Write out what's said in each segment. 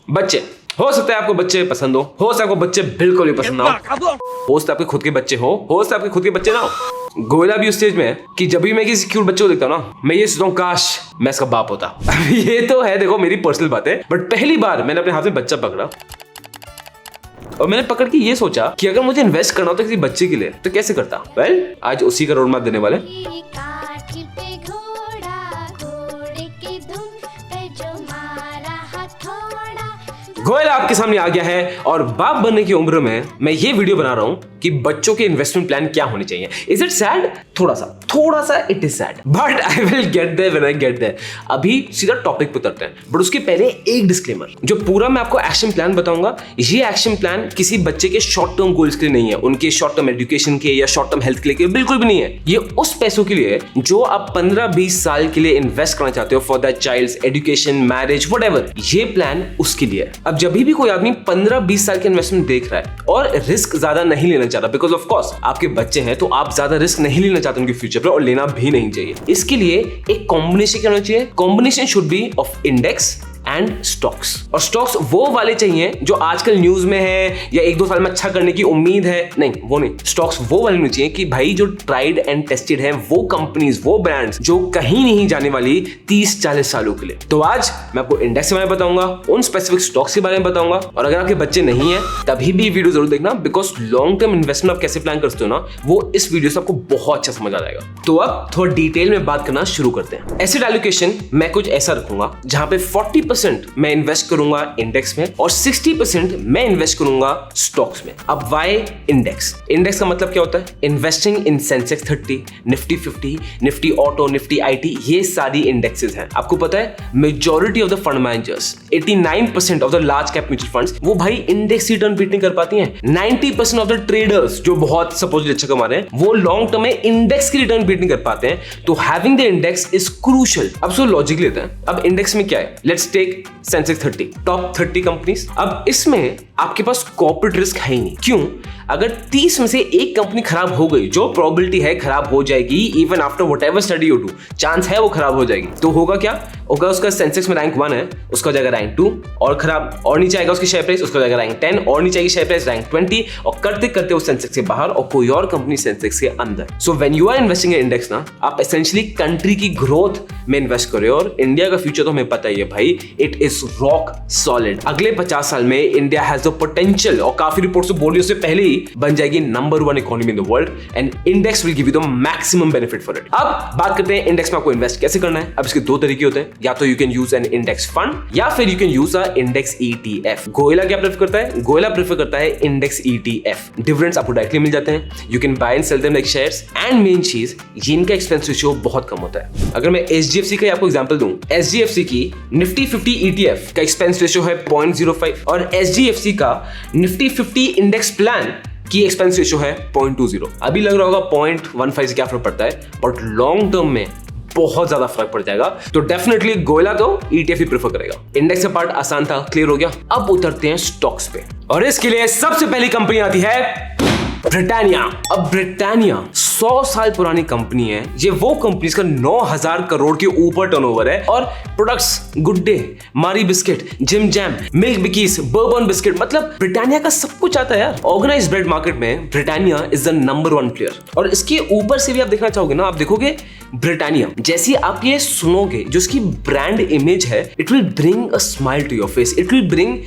बच्चे, हो सकता है आपको बच्चे पसंद हो सकता है आपको बच्चे बिल्कुल भी पसंद ना हो सकता है आपके खुद के बच्चे हो सकता है आपके खुद के बच्चे ना हो। गोयला भी उस स्टेज में है कि जब भी मैं किसी क्यूट बच्चे को देखता हूँ ना, मैं ये सोचता हूँ काश मैं इसका बाप होता। ये तो है, देखो मेरी पर्सनल बात है, बट पहली बार मैंने अपने हाथ में बच्चा पकड़ा और मैंने पकड़ के ये सोचा कि अगर मुझे इन्वेस्ट करना होता किसी बच्चे के लिए तो कैसे करता। वेल, आज उसी का रोड मैप देने वाले। गोयल आपके सामने आ गया है और बाप बनने की उम्र में मैं ये वीडियो बना रहा हूं कि बच्चों के इन्वेस्टमेंट प्लान क्या होने चाहिए। Is it sad? थोड़ा सा it is sad, but I will get there when I get there. अभी सीधा टॉपिक पे उतरते हैं, बट उसके पहले एक डिस्क्लेमर। जो पूरा मैं आपको एक्शन प्लान बताऊंगा, ये एक्शन प्लान किसी बच्चे के शॉर्ट टर्म गोल्स के लिए नहीं है, उनके शॉर्ट टर्म एजुकेशन के या शॉर्ट टर्म हेल्थ के लिए बिल्कुल भी नहीं है। ये उस पैसों के लिए जो आप 15-20 साल के लिए इन्वेस्ट करना चाहते हो for that child's education, marriage, whatever. ये प्लान उसके लिए है। अब जब भी कोई आदमी 15-20 साल के इन्वेस्टमेंट देख रहा है और रिस्क ज्यादा नहीं लेना चाहता, बिकॉज ऑफ कोर्स आपके बच्चे हैं तो आप ज्यादा रिस्क नहीं लेना चाहते उनके फ्यूचर पर, और लेना भी नहीं चाहिए। इसके लिए एक कॉम्बिनेशन क्या होना चाहिए? Combination should be of index and stocks. और स्टॉक्स वो वाले चाहिए जो आजकल न्यूज में है या 1-2 साल में अच्छा करने की उम्मीद है, नहीं वो नहीं। स्टॉक्स वो वाले होने चाहिए कि भाई जो ट्राइड एंड टेस्टेड है, वो कंपनीज, वो ब्रांड्स जो कहीं नहीं जाने वाली 30-40 सालों के लिए। तो आज मैं आपको इंडेक्स के बारे में बताऊंगा, उन स्पेसिफिक स्टॉक्स के बारे में बताऊंगा, और अगर आपके बच्चे नहीं है तभी भी वीडियो जरूर देखना, बिकॉज लॉन्ग टर्म इन्वेस्टमेंट आप कैसे प्लान करते हो ना, वो इस वीडियो से आपको बहुत अच्छा समझ आ जाएगा। तो अब थोड़ा डिटेल में बात करना शुरू करते हैं। एसेट एलोकेशन मैं कुछ ऐसा रखूंगा जहां पे 40% मैं इन्वेस्ट करूंगा इंडेक्स में और 60% मैं इन्वेस्ट करूंगा स्टॉक्स में। अब व्हाई इंडेक्स? इंडेक्स का मतलब क्या होता है? Investing in Sensex 30, Nifty 50, Nifty auto, Nifty IT, ये सारी इंडेक्सेस हैं। आपको पता है majority of the fund managers, 89% of the large cap mutual funds, वो भाई इंडेक्स रिटर्न बीट नहीं कर पाती हैं। 90% ऑफ द ट्रेडर्स जो बहुत सपोजली अच्छा कमा रहे हैं, वो लॉन्ग टर्म में इंडेक्स की रिटर्न बीट नहीं कर पाते हैं। तो having the index is crucial. अब सो लॉजिक लेते हैं। अब इंडेक्स में क्या है? Let's take Sensex 30, top 30 companies. अब इसमें आपके पास कॉर्पोरेट रिस्क है ही नहीं। क्यों? अगर 30 में से एक कंपनी खराब हो गई, जो प्रोबेबिलिटी है खराब हो जाएगी, even after whatever study you do, chance है वो खराब हो जाएगी, तो होगा क्या? होगा उसका सेंसेक्स में रैंक 1 है, उसका जाएगा रैंक 2 और खराब, और नीचे आएगा उसकी शेयर प्राइस, उसका जाएगा रैंक 10 और नीचे आएगी शेयर प्राइस रैंक 20, और करते करते वो सेंसेक्स से बाहर और कोई और कंपनी सेंसेक्स के अंदर। So when you are investing in index ना, आप एसेंशियली कंट्री की ग्रोथ में इन्वेस्ट कर रहे हो, और इंडिया का फ्यूचर तो हमें पता ही है भाई, इट इज रॉक सॉलिड। अगले 50 साल में इंडिया हैज द पोटेंशियल, और काफी रिपोर्ट्स बोल रही है उससे पहले ही बन जाएगी number 1 economy in the world, and index will give you the maximum benefit for it. अब बात करते हैं इंडेक्स में आपको इन्वेस्ट कैसे करना है। अब इसके 2 तरीके होते हैं, या तो you can use N index fund या फिर you can use a index ETF। Goyla क्या प्रेफर करता है? गोयला प्रेफर करता है इंडेक्स ETF। डिविडेंड्स आपको डायरेक्टली मिल जाते हैं, you can buy and sell them like shares, and main चीज इनका एक्सपेंस रेशियो बहुत कम होता है। अगर मैं SGFC का आपको एग्जांपल दूं, SGFC की निफ्टी 50 ETF का एक्सपेंस रेशियो है 0.05 और SGFC का निफ्टी 50 इंडेक्स प्लान की एक्सपेंस रेशियो है 0.20। अभी लग रहा होगा 0.15 से क्या फर्क पड़ता है, बट लॉन्ग टर्म में बहुत ज्यादा फर्क पड़ जाएगा। तो डेफिनेटली गोयला तो ETF ही प्रेफर करेगा। इंडेक्स का पार्ट आसान था, क्लियर हो गया। अब उतरते हैं स्टॉक्स पे, और इसके लिए सबसे पहली कंपनी आती है ब्रिटानिया। अब ब्रिटानिया 100 साल पुरानी कंपनी है। ये वो कंपनी का 9,000 करोड़ के ऊपर टर्नओवर है, और प्रोडक्ट्स गुड डे, मारी biscuit, Jim Jam, milk बिकीज, bourbon biscuit, मतलब ब्रिटानिया का सब कुछ आता है यार। ऑर्गेनाइज्ड ब्रेड मार्केट में Britannia is the number 1 player. और इसके ऊपर से भी आप देखना चाहोगे ना, आप देखोगे ब्रिटानिया जैसी आप ये सुनोगे, जो इसकी ब्रांड इमेज है, it will bring a smile to your face, it will bring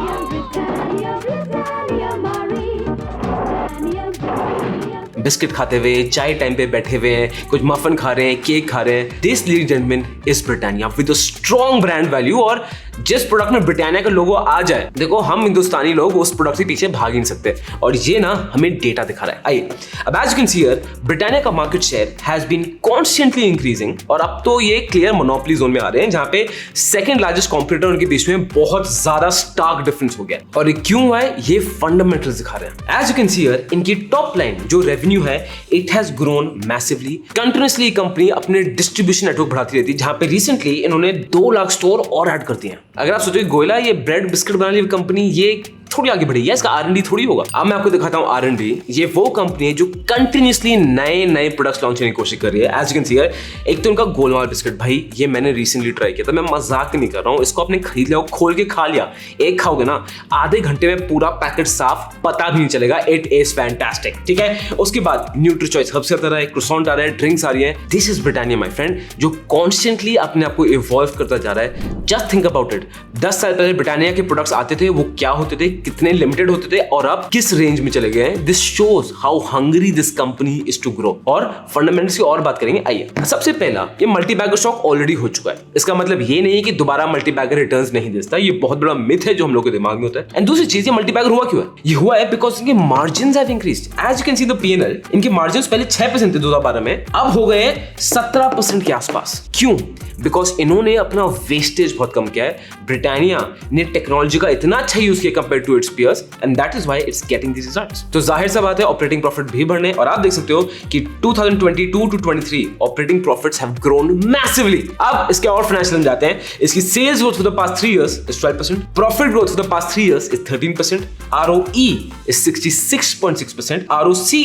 biscuit खाते हुए, चाय टाइम पे बैठे हुए हैं, कुछ मफन खा रहे हैं, केक खा रहे हैं। This ladies gentleman is Britannia with a strong brand value. और जिस प्रोडक्ट में ब्रिटानिया का लोगो आ जाए, देखो हम हिंदुस्तानी लोग उस प्रोडक्ट के पीछे भाग ही नहीं सकते, और ये ना हमें डेटा दिखा रहा है। आइए, अब as you can see here, Britannia का market share has been constantly increasing, और अब तो ये क्लियर मोनोपोली जोन में आ रहे हैं, जहां पे सेकंड लार्जेस्ट कॉम्पिटिटर उनके बीच में बहुत ज्यादा स्टार्क डिफरेंस हो गया। और ये क्यों हुआ है, ये फंडामेंटल्स दिखा रहे हैं। As you can see here, इनकी टॉप लाइन जो रेवेन्यू है, it has grown massively. Continuously company अपने डिस्ट्रीब्यूशन नेटवर्क बढ़ाती रहती है, जहां पे रिसेंटली इन्होंने 2 लाख स्टोर और ऐड कर दिए हैं। अगर आप सोचोगे गोयला ये ब्रेड बिस्किट बनाने वाली कंपनी, ये थोड़ी आगे बढ़ी है, इसका R&D थोड़ी होगा। अब मैं आपको दिखाता हूँ R&D। ये वो कंपनी है जो कंटिन्यूसली नए प्रोडक्ट्स लॉन्च करने की कोशिश कर रही है। As you can see here, एक तो उनका गोलमाल बिस्किट, भाई ये मैंने रिसेंटली ट्राई किया था, मैं मजाक नहीं कर रहा हूँ, इसको आपने खरीद लिया, खोल के खा लिया, एक खाओगे ना आधे घंटे में पूरा पैकेट साफ, पता भी नहीं चलेगा। इट इज फैंटास्टिक, ठीक है। उसके बाद न्यूट्री चॉइस हब्स आता है, क्रोसेंट आ रहा है, ड्रिंक्स आ रही है। This is Britannia my friend, जो कॉन्स्टेंटली अपने आप को इवॉल्व करता जा रहा है। जस्ट थिंक अबाउट इट, 10 साल पहले ब्रिटानिया के प्रोडक्ट्स आते थे, वो क्या होते थे, कितने लिमिटेड होते थे, और अब किस रेंज में चले गए हैं। This shows how hungry this company is to grow. और फंडामेंटल्स की और बात करेंगे। आइए, सबसे पहला, ये मल्टीबैगर स्टॉक ऑलरेडी हो चुका है। इसका मतलब ये नहीं है कि दोबारा मल्टीबैगर रिटर्न्स नहीं देता, ये बहुत बड़ा मिथ है जो हम लोग के दिमाग में होता है। एंड दूसरी चीज, ये मल्टीबैगर हुआ क्यों है? ये हुआ है बिकॉज इनके margins have increased. As you can see the P&L, इनके मार्जिन्स पहले 6% थे 2012 में, अब हो गए 17% के आसपास। क्यों? बिकॉज इन्होंने अपना वेस्टेज बहुत कम किया है। ब्रिटानिया ने टेक्नोलॉजी का इतना अच्छा यूज किया compare to its peers, and that is why it's getting this results. तो जाहिर सा बात है ऑपरेटिंग प्रॉफिट भी बढ़ने, और आप देख सकते हो कि 2022 to 23 operating profits have grown massively. अब इसके और फाइनेंशियल जाते हैं। इसकी sales growth for the past 3 years is 12%, profit growth for the past 3 years is 13%, ROE is 66.6%, ROCE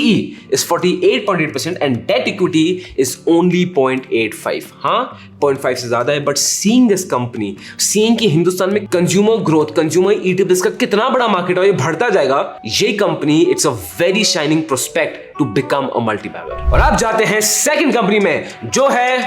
is 48.8%, and debt equity is only 0.85। हाँ, 0.5 से ज्यादा है। But seeing this company, seeing कि हिंदुस्तान में कंज्यूमर ग्रोथ, कंज्यूमर ईटिब्स का कितना बड़ा market है, ये बढ़ता जाएगा, ये company it's a very shining prospect to become a multibagger. और अब जाते हैं सेकंड कंपनी में, जो है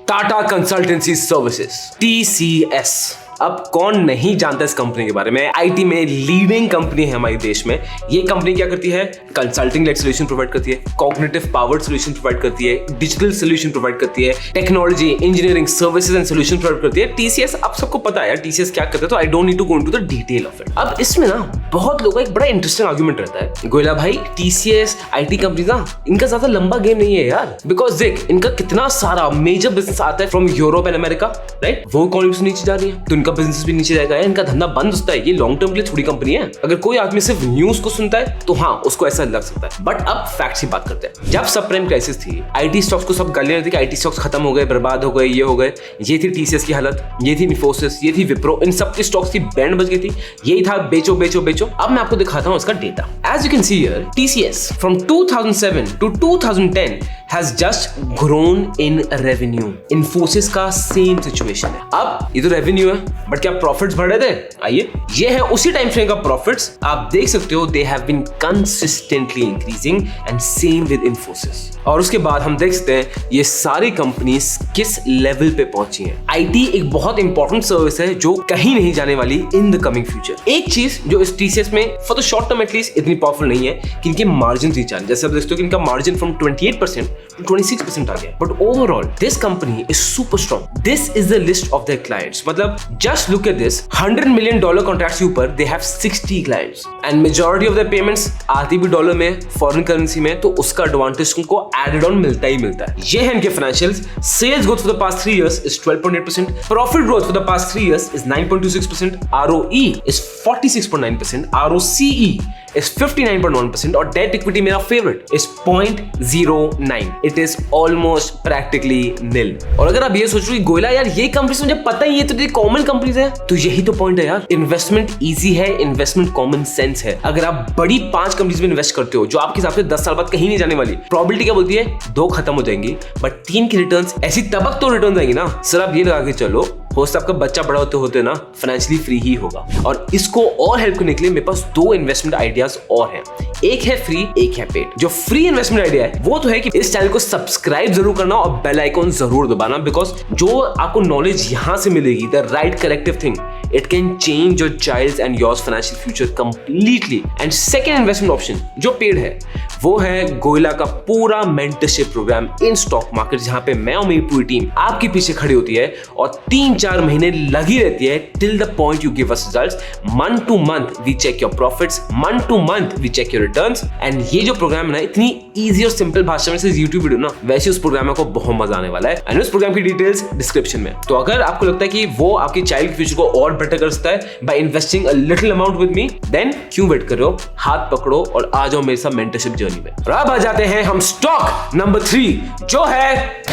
टाटा कंसल्टेंसी सर्विसेज, TCS। अब कौन नहीं जानता इस कंपनी के बारे में? आईटी में लीडिंग कंपनी है हमारे देश में। ये कंपनी क्या करती है? कंसल्टिंग लेड सॉल्यूशन प्रोवाइड करती है, कॉग्निटिव पावर्ड सॉल्यूशन प्रोवाइड करती है, डिजिटल सॉल्यूशन प्रोवाइड करती है, technology, engineering services and solution provide करती है। टीसीएस, आप सबको पता है यार टीसीएस क्या करता है, तो I don't need to go into the detail of it. अब इसमें ना बहुत लोगों का एक बड़ा इंटरेस्टिंग आर्गुमेंट रहता है, गोयला भाई टीसीएस आईटी कंपनी ना, इनका ज्यादा लंबा गेम नहीं है यार, बिकॉज देख इनका कितना सारा मेजर बिजनेस आता है from Europe and America, right? वो इकोनॉमी से नीचे जा रही है तो इनका बिजनेस भी नीचे जाएगा, इनका धंधा बंद होता है। ये लॉन्ग टर्म के लिए थोड़ी कंपनी है। अगर कोई आदमी सिर्फ न्यूज को सुनता है तो हाँ उसको ऐसा लग सकता है, बट अब फैक्ट्स की बात करते हैं। जब सब प्राइम क्राइसिस थी, आईटी स्टॉक्स को सब गालियां थी कि आईटी स्टॉक्स खत्म हो गए, बर्बाद हो गए, ये हो गए। ये थी टीसीएस की हालत, ये थी इन्फोसिस, ये थी विप्रो, इन सब के स्टॉक्स की बैंड बज गई थी। यही था बेचो बेचो बेचो। अब मैं आपको दिखाता हूं इसका data. As you can see here, TCS from 2007 to 2010 has just grown in revenue. Infosys का सेम सिचुएशन है। अब ये तो रेवेन्यू है, बट क्या प्रॉफिट्स बढ़ रहे थे? आइए, ये है उसी टाइम फ्रेम का प्रॉफिट्स। आप देख सकते हो they have been consistently increasing, and same with Infosys. और उसके बाद हम देख सकते हैं ये सारी कंपनीज किस लेवल पे पहुंची हैं। आईटी एक बहुत इंपॉर्टेंट सर्विस है जो कहीं नहीं जाने वाली इन द कमिंग फ्यूचर। एक चीज जो इस टीसीएस में for the short term at least इतनी पावरफुल नहीं है कि इनके मार्जिन ही जाने। जैसे आप देखते हो कि इनका मार्जिन फ्रॉम 28% to 26% आ गया, but overall this company is super strong. This is the list of their clients. मतलब just look at this, $100 million contracts के ऊपर they have 60 clients, and majority of the payments आती भी dollar में, foreign currency में, तो उसका advantage उनको एडेड ऑन मिलता ही मिलता है। ये है इनके financials. Sales growth for the past 3 years is 12.8%, profit growth for the past 3 years is 9.26%, ROE is 46.9%, ROCE is 59.1%, और डेट इक्विटी मेरा favourite is 0.09. It is almost practically nil. और अगर आप ये सोच रहे हो गोयला यार ये कंपनीज मुझे पता ही है, तो ये कॉमन कंपनीज है, तो यही तो पॉइंट है यार। इन्वेस्टमेंट इजी है, इन्वेस्टमेंट कॉमन सेंस है। अगर आप बड़ी 5 कंपनीज में इन्वेस्ट करते हो जो आपके हिसाब से 10 साल बाद कहीं नहीं जाने वाली, प्रोबेबिलिटी क्या बोलती है? 2 खत्म हो जाएंगी, बट 3 की रिटर्न्स ऐसी तबक तो रिटर्न आएंगी ना। सर आप ये लगा के चलो, हो सकता है आपका बच्चा बड़ा होते होते ना फाइनेंशियली फ्री ही होगा। और इसको और हेल्प करने के लिए मेरे पास 2 इन्वेस्टमेंट आइडियाज और हैं। एक है फ्री, एक है पेड। जो फ्री इन्वेस्टमेंट आइडिया है वो तो है कि इस चैनल को सब्सक्राइब जरूर करना और बेल आइकॉन जरूर दबाना, बिकॉज जो आपको नॉलेज यहां से मिलेगी, the right corrective thing, it can change your child's and yours financial future completely. And second investment option जो पेड है वो है गोयला का पूरा mentorship program in stock market, जहां पे मैं और मेरी पूरी टीम आपके पीछे खड़ी होती है और 3-4 महीने लगी रहती है till the point you give us results. Month to month we check your profits, month to month we check your returns. And ये जो प्रोग्राम है ना, इतनी इजी और सिंपल भाषा में से यूट्यूब वीडियो ना, वैसे उस प्रोग्राम में आपको बहुत मजा आने वाला है। एंड उस प्रोग्राम की डिटेल्स डिस्क्रिप्शन में। तो अगर आपको लगता है कि वो आपके चाइल्ड के फ्यूचर को और बेटर कर सकता है by investing a little amount with me, then क्यों वेट कर रहे हो? हाथ पकड़ो और आ जाओ मेरे साथ मेंटरशिप जर्नी में। और अब आ जाते हैं हम स्टॉक नंबर 3 जो है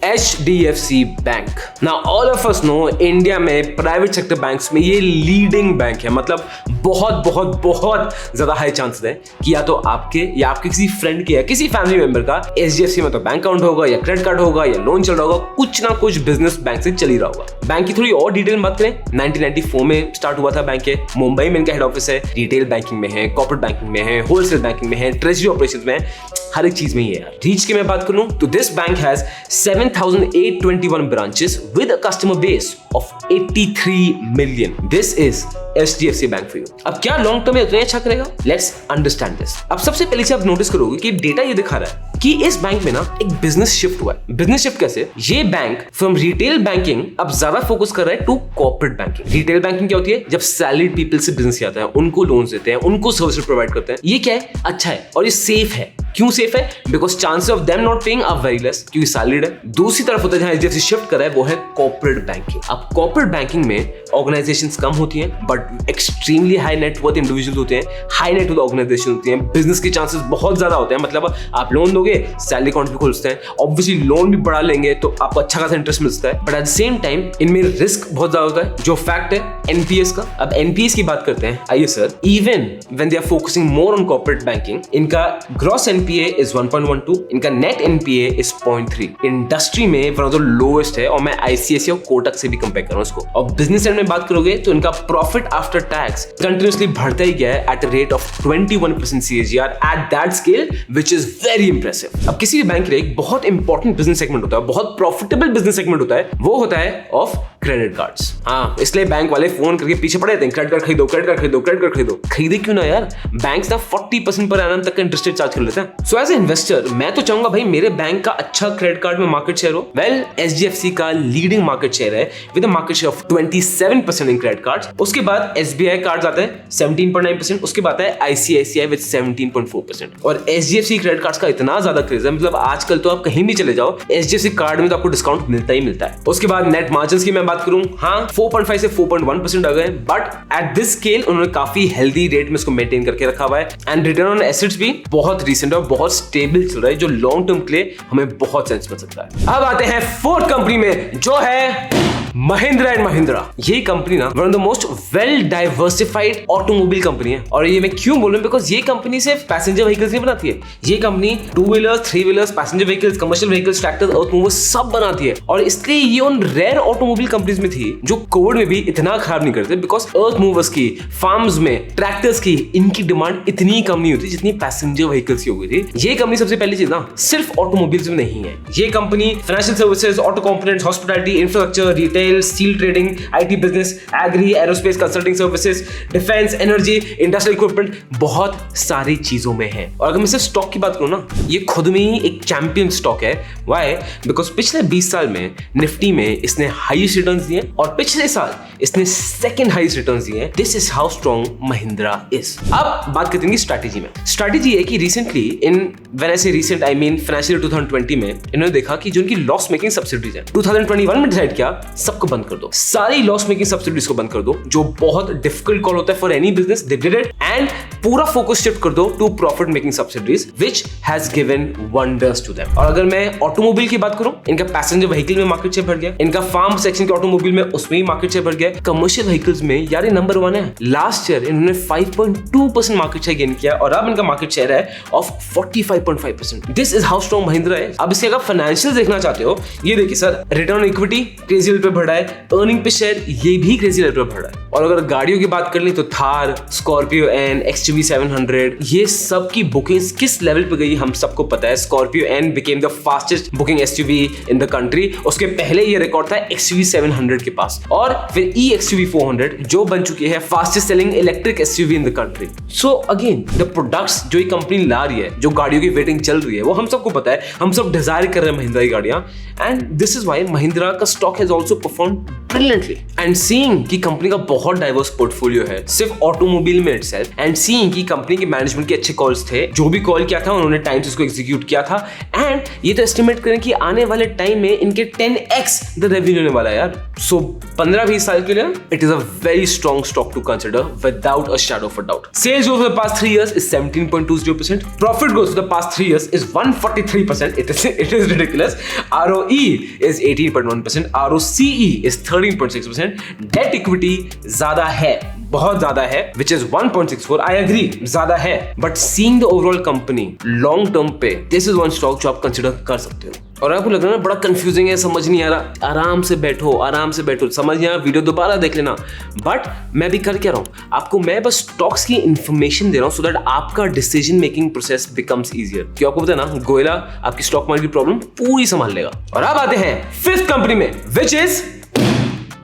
HDFC bank. Now all of us know India में प्राइवेट सेक्टर बैंक्स में ये लीडिंग बैंक है, मतलब बहुत बहुत बहुत ज्यादा हाई चांसेस है कि या तो आपके या आपके किसी फ्रेंड के या किसी फैमिली मेंबर का HDFC में तो बैंक अकाउंट होगा या क्रेडिट कार्ड होगा या लोन चल रहा होगा, कुछ ना कुछ बिजनेस बैंक से चल ही रहा होगा। बैंक की थोड़ी और डिटेल में बात करें, 1994 में स्टार्ट हुआ था बैंक। मुंबई में इनका हेड ऑफिस है, रिटेल बैंकिंग में है, कॉर्पोरेट बैंकिंग में है, होलसेल बैंकिंग में है, ट्रेजरी ऑपरेशंस में है, हर एक चीज में ही है यार। रीच की मैं बात करूं तो this bank has 7,821 branches with a customer base of 83 million. This is HDFC bank for you. अब क्या लॉन्ग टर्म में उतना अच्छा करेगा? Let's understand this. अब सबसे पहले से आप नोटिस करोगे कि डेटा ये दिखा रहा है कि इस बैंक में ना एक बिजनेस शिफ्ट हुआ है। बिजनेस शिफ्ट कैसे? ये बैंक फ्रॉम रिटेल बैंकिंग अब ज्यादा फोकस कर रहा है to corporate banking. Retail banking क्या होती है? जब सैलरीड पीपल से बिजनेस आता है, उनको लोन्स देते हैं, उनको सर्विस प्रोवाइड करते हैं। ये क्या है? अच्छा है और ये सेफ है। क्यों सेफ है? Because chances of them not paying are very less, क्योंकि सैलरीड है। दूसरी तरफ होता है जहां HDFC शिफ्ट कर रहा है वो है कॉर्पोरेट बैंकिंग। अब कॉर्पोरेट बैंकिंग में ऑर्गेनाइजेशंस कम होती हैं but extremely high net worth individuals होते हैं, हाई नेटवर्थ ऑर्गेनाइजेशन होती हैं, बिजनेस के चांसेस बहुत ज्यादा होते हैं। मतलब आप लोन दोगे, सैलरी अकाउंट भी खोलते हैं, ऑब्वियसली लोन भी बढ़ा लेंगे तो आपको अच्छा खासा इंटरेस्ट मिलता है, but at the same time इनमें रिस्क बहुत ज्यादा होता है, जो फैक्ट है NPS का। अब NPS की बात करते हैं। आइए sir, even when they are focusing more on corporate banking, इनका ग्रॉस NPA इज 1.12, इनका नेट NPA इज 0.3। इंडस्ट्री में वन ऑफ द लोएस्ट है और मैं ICICI और कोटक से भी कंपेयर कर रहा हूं इसको। और बिजनेस एंड में बात करोगे तो इनका प्रॉफिट आफ्टर टैक्स कंटिन्यूअसली बढ़ता ही गया है at a rate of 21% CAGR at that scale, which is very impressive. अब किसी भी बैंक के एक बहुत इंपॉर्टेंट बिजनेस सेगमेंट होता है, बहुत प्रॉफिटेबल बिजनेस सेगमेंट होता है, वो होता है ऑफ क्रेडिट कार्ड्स। हाँ, इसलिए बैंक वाले फोन करके पीछे पड़े रहते हैं, क्रेडिट कार्ड खरीदो, क्रेडिट कार्ड खरीदो, क्रेडिट कार्ड खरीदो। खरीदे क्यों ना यार? बैंक्स ना 40% पर एनम तक का इंटरेस्ट रेट चार्ज कर लेते हैं। सो एज ए इन्वेस्टर मैं तो चाहूंगा भाई मेरे बैंक का अच्छा क्रेडिट कार्ड में मार्केट शेयर हो। वेल, HDFC का लीडिंग मार्केट शेयर है with a market share of 27% in credit cards. उसके बाद SBI कार्ड्स आते हैं 17.9%, उसके बाद है ICICI विद 17.4%। और HDFC क्रेडिट कार्ड्स का इतना ज्यादा क्रेज है, मतलब आजकल तो आप कहीं भी चले जाओ HDFC कार्ड में तो आपको डिस्काउंट मिलता ही मिलता है। उसके बाद नेट मार्जिन्स की मैं बात करूं, हाँ 4.5 से 4.1% आ गए, बट एट दिस स्केल उन्होंने काफी हेल्दी रेट में इसको मेंटेन करके रखा हुआ है। एंड रिटर्न ऑन एसेट्स भी बहुत रिसेंट और बहुत स्टेबल चल रहा है, जो लॉन्ग टर्म के लिए हमें बहुत सेंस बन सकता है। अब आते हैं फोर्थ कंपनी में, जो है महिंद्रा एंड महिंद्रा। ये कंपनी ना one of the most well diversified automobile company है। और ये मैं क्यों बोल रहा हूं? बिकॉज ये कंपनी सिर्फ पैसेंजर व्हीकल्स नहीं बनाती है, ये company 2 wheelers, 3 wheelers, passenger vehicles, commercial vehicles, tractors, earth movers सब बनाती है। और इसलिए ये उन रेयर ऑटोमोबाइल कंपनीज में थी जो कोविड में भी इतना खराब नहीं करते, बिकॉज अर्थ मूवर्स की, फार्म्स में, ट्रैक्टर्स की, इनकी डिमांड इतनी कम नहीं होती जितनी पैसेंजर व्हीकल्स की हो गई थी। ये कंपनी सबसे पहली चीज ना सिर्फ ऑटोमोबाइल्स में नहीं है, ये company financial services, auto components, hospitality, infrastructure, retail, steel trading, IT business, agri, aerospace, consulting services, defence, energy, industrial equipment, बहुत सारी चीजों में है। और अगर मैं सिर्फ स्टॉक की बात करूं ना, ये खुद में ही एक चैंपियन स्टॉक है। व्हाई? बिकॉज पिछले 20 साल में निफ्टी में इसने हाईएस्ट रिटर्न्स दिए और पिछले साल इसने सेकंड हाईएस्ट रिटर्न्स दिए। This is how strong Mahindra is. अब बात करते हैं स्ट्रैटेजी में। स्ट्रैटेजी है कि रिसेंटली व्हेन आई से रिसेंट आई मीन फाइनेंशियल 2020 में इन्होंने देखा कि जो उनकी लॉस मेकिंग सब्सिडीज है, 2021 में डिसाइड किया सबको बंद कर दो, सारी लॉस मेकिंग सब्सिडीज को बंद कर दो, जो बहुत डिफिकल्ट कॉल होता है for any business. They did it and पूरा फोकस शिफ्ट कर दो to profit making subsidies, which has given wonders to them. और अगर मैं ऑटोमोबाइल की बात करूं, इनका पैसेंजर व्हीकल में मार्केट शेयर बढ़ गया, इनका फार्म सेक्शन के ऑटोमोबाइल में उसमें ही मार्केट शेयर बढ़ गया, कमर्शियल व्हीकल्स में यार ये नंबर 1 है। लास्ट ईयर इन्होंने 5.2% मार्केट शेयर गेन किया और अब इनका मार्केट शेयर है of 45.5%। This is how strong Mahindra है। अब इसके अगर फाइनेंशियल देखना चाहते हो, ये देखिए sir, return on equity crazy level पे बढ़ा है, अर्निंग पे शेयर ये भी क्रेजी लेवल पे बढ़ा है। और अगर गाड़ियों की बात कर ली तो थार, स्कॉर्पियो एन, XUV 700, ये सब की बुकिंग्स किस लेवल पे गई हम सबको पता है। Scorpio N became the fastest booking SUV in the country. उसके पहले ये रिकॉर्ड था XUV 700 के पास, और फिर eXUV 400 जो बन चुकी है fastest selling electric SUV in the country. So again the products जो ये कंपनी ला रही है, जो गाड़ियों की वेटिंग चल रही है, वो हम सबको पता है, हम सब डिजायर कर रहे हैं महिंद्रा की गाड़ियां। And this is why Mahindra का stock has also performed brilliantly and seeing कि कंपनी का बहुत डाइवर्स पोर्टफोलियो है सिर्फ ऑटोमोबाइल में इटसेल्फ, एंड सीइंग कि कंपनी के मैनेजमेंट के अच्छे कॉल्स थे, जो भी कॉल किया था उन्होंने टाइम से उसको एग्जीक्यूट किया था, एंड ये तो एस्टिमेट करें कि आने वाले टाइम में इनके 10x द रेवेन्यू होने वाला है यार। सो 15-20 साल के लिए it is a very strong stock to consider without a shadow of a doubt. Sales growth for the past 3 years is 17.20%. Profit growth for the past 3 years is 143%. It is ridiculous. ROE is 18.1%. ROCE is 13.6%. Debt equity ज़्यादा है, बहुत ज़्यादा है, which is 1.64. I agree, ज़्यादा है. But seeing the overall company long term पे, this is one stock जो आप consider कर सकते हो। और आपको लग रहा है ना बड़ा कंफ्यूजिंग है, समझ नहीं आ रहा, आराम से बैठो, समझ नहीं आ रहा, वीडियो दोबारा देख लेना। बट मैं भी कर क्या रहा हूँ, आपको मैं बस स्टॉक्स की इंफॉर्मेशन दे रहा हूँ सो दैट आपका decision making process becomes easier. क्यों आपको पता है ना, गोयला आपकी स्टॉक मार्केट की प्रॉब्लम पूरी संभाल लेगा। और अब आते हैं फिफ्थ कंपनी में, विच इज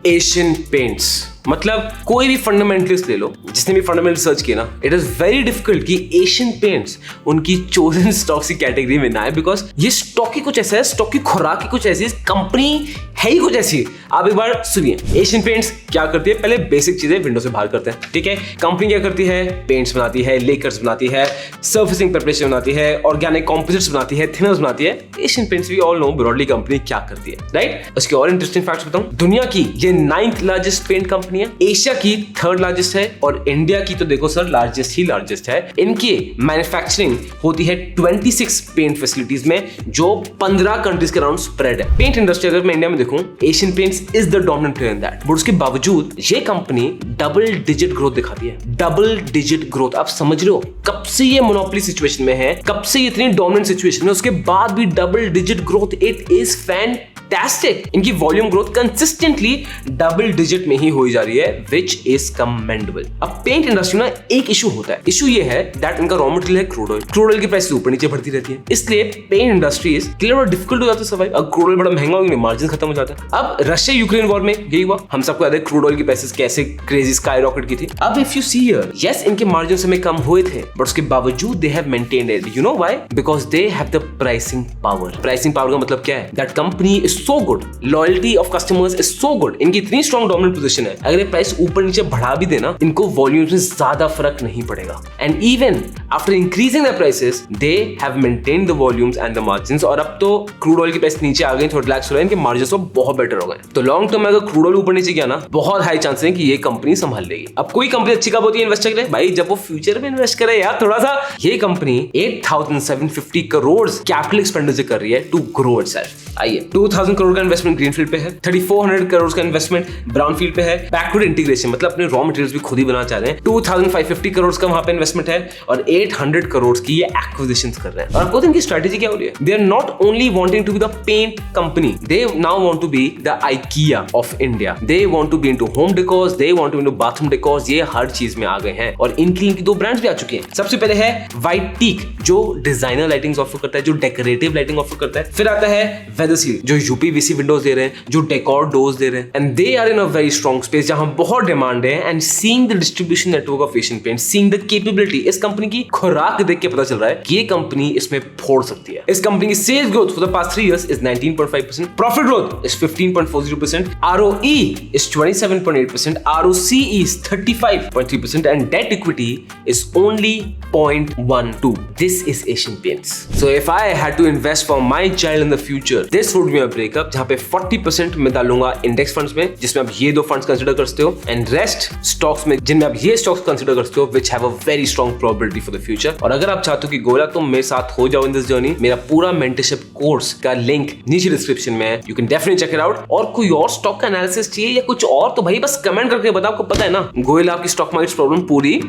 एशियन पेंट्स। मतलब कोई भी फंडामेंटलिस्ट ले लो, जिसने भी फंडामेंटल सर्च किया ना, इट इज वेरी डिफिकल्ट कि एशियन पेंट्स उनकी चोजन स्टॉक्स की कैटेगरी में ना है, बिकॉज ये स्टॉक ही कुछ ऐसा है, स्टॉक की खुराक ही कुछ ऐसी है, कंपनी है ही कुछ ऐसी। आप एक बार सुनिए एशियन पेंट्स क्या करती है, पहले बेसिक चीजें विंडो से बाहर करते हैं, ठीक है। कंपनी क्या करती है, पेंट्स बनाती है, लेकर्स बनाती है, सर्फेसिंग प्रिपरेशन बनाती है, ऑर्गेनिक कॉम्पोजिट्स बनाती है, थिनर्स बनाती है। Asian Paints we all know broadly company क्या करती है, राइट। उसके और इंटरेस्टिंग फैक्ट्स बताऊं, दुनिया की ये 9th लार्जेस्ट पेंट कंपनी है, एशिया की 3rd लार्जेस्ट है, और इंडिया की तो देखो सर लार्जेस्ट है। इनकी मैन्युफैक्चरिंग होती है 26 पेंट फैसिलिटीज में, जो 15 कंट्रीज के अराउंड स्प्रेड है। पेंट इंडस्ट्री अगर मैं इंडिया में देखूं, Asian paints is the dominant player in that, but उसके बावजूद ये कंपनी डबल डिजिट ग्रोथ दिखाती है, डबल डिजिट ग्रोथ। आप समझ रहे हो कब से ये मोनोपोली सिचुएशन में है, कब से इतनी डोमिनेंट सिचुएशन में, उसके बाद भी double digit growth, it is fantastic. इनकी volume growth consistently double digit में ही हो जा रही है, विच इज कमेंडेबल। अब पेंट इंडस्ट्री में एक इशू होता है, इशू ये है दैट इनका रॉ मटेरियल है क्रूड ऑयल। क्रूड ऑयल की प्राइस ऊपर नीचे बढ़ती रहती है, इसलिए पेंट इंडस्ट्रीज के लिए बड़ा डिफिकल्ट हो जाता है सर्वाइव। अब क्रूड ऑयल बड़ा महंगा हो गया, मार्जिन खत्म हो जाता है। अब रशिया यूक्रेन वॉर में यही हुआ, हम सबको याद है क्रूड ऑयल की प्राइसेस कैसे क्रेजी स्काई रॉकेट की थी। अब if you see here, yes इनके मार्जिन में कम हुए थे, बट उसके बावजूद they have maintained it. You know why? Because they have the pricing power. Pricing power का मतलब क्या है, that company is so good, loyalty of customers is so good, इनकी इतनी स्ट्रॉन्ग डोमिनेंट पोजीशन है, अगर ये प्राइस ऊपर नीचे बढ़ा भी देना, इनको वॉल्यूम्स में ज्यादा फर्क नहीं पड़ेगा। And even after increasing the prices, they have maintained the volumes and the margins. और अब तो क्रूड ऑयल की प्राइस नीचे आ गई, थोड़ा रिलैक्स हो रहा है, इनके मार्जिन्स तो बहुत बेटर हो गए। तो लॉन्ग टर्म में अगर क्रूड ऑयल ऊपर नीचे गया ना, बहुत हाई चांस है कि ये कंपनी संभाल लेगी। अब कोई कंपनी अच्छी कब होती है इन्वेस्टर के लिए, भाई जब वो फ्यूचर में इन्वेस्ट करे यार थोड़ा सा। ये कंपनी 8,750 करोड़ कैपिटल एक्सपेंडिचर कर रही है टू ग्रो इटसेल्फ। आइए, 2,000 करोड़ का इन्वेस्टमेंट ग्रीनफील्ड पे है, 3,400 करोड़ का इन्वेस्टमेंट ब्राउनफील्ड पे है, बैकवर्ड इंटीग्रेशन मतलब अपने रॉ मटेरियल्स भी खुद ही बना चाह रहे हैं, 2,550 करोड़ का वहां पे इन्वेस्टमेंट है, और 800 करोड़ की ये एक्विजिशंस कर रहे हैं। और आपको इनकी स्ट्रेटेजी क्या हो रही है, they are not only wanting to be the paint company, they now want to be the IKEA of India. They want to be into home decors, they want to be into bathroom decors, ये हर चीज में आ गए हैं। और इनकी 2 brands भी आ चुके हैं। सबसे पहले है व्हाइट टीक, जो डिजाइनर लाइटिंग ऑफर करता है, जो डेकोरेटिव लाइटिंग ऑफर करता है। फिर आता है वेदरसील, जो UPVC विंडोज दे रहे हैं, जो डेकोर डोर्स दे रहे हैं, and they are in a very strong space जहां बहुत डिमांड है। And seeing the distribution network of Asian Paints, seeing the capability, इस कंपनी की खुराक देख के पता चल रहा है कि ये कंपनी इसमें फोड़ सकती है। इस कंपनी की sales growth for the past 3 years is 19.5%, profit growth is 15.40%, ROE is 27.8%, ROCE is 35.3%, and debt equity is only 0.12. This is Asian Paints. So if I had to invest for my child in the future, this would be a breakup जहां पे 40% मैं डालूंगा index funds में, जिसमें आप ये 2 funds consider करते हो, एंड रेस्ट स्टॉक्स में, जिनमें आप ये स्टॉक्स कंसीडर करते हो which have a very strong probability for the future. और अगर आप चाहते हो कि गोला तुम मेरे साथ हो जाओ इन दिस जर्नी, मेरा पूरा मेंटरशिप कोर्स का लिंक नीचे डिस्क्रिप्शन में है, you can definitely check it out. और कोई और स्टॉक का एनालिसिस चाहिए या कुछ और, तो भाई बस कमेंट करके बताओ। आपको पता है ना, गोयल आपकी स्टॉक मार्केट प्रॉब्लम पूरी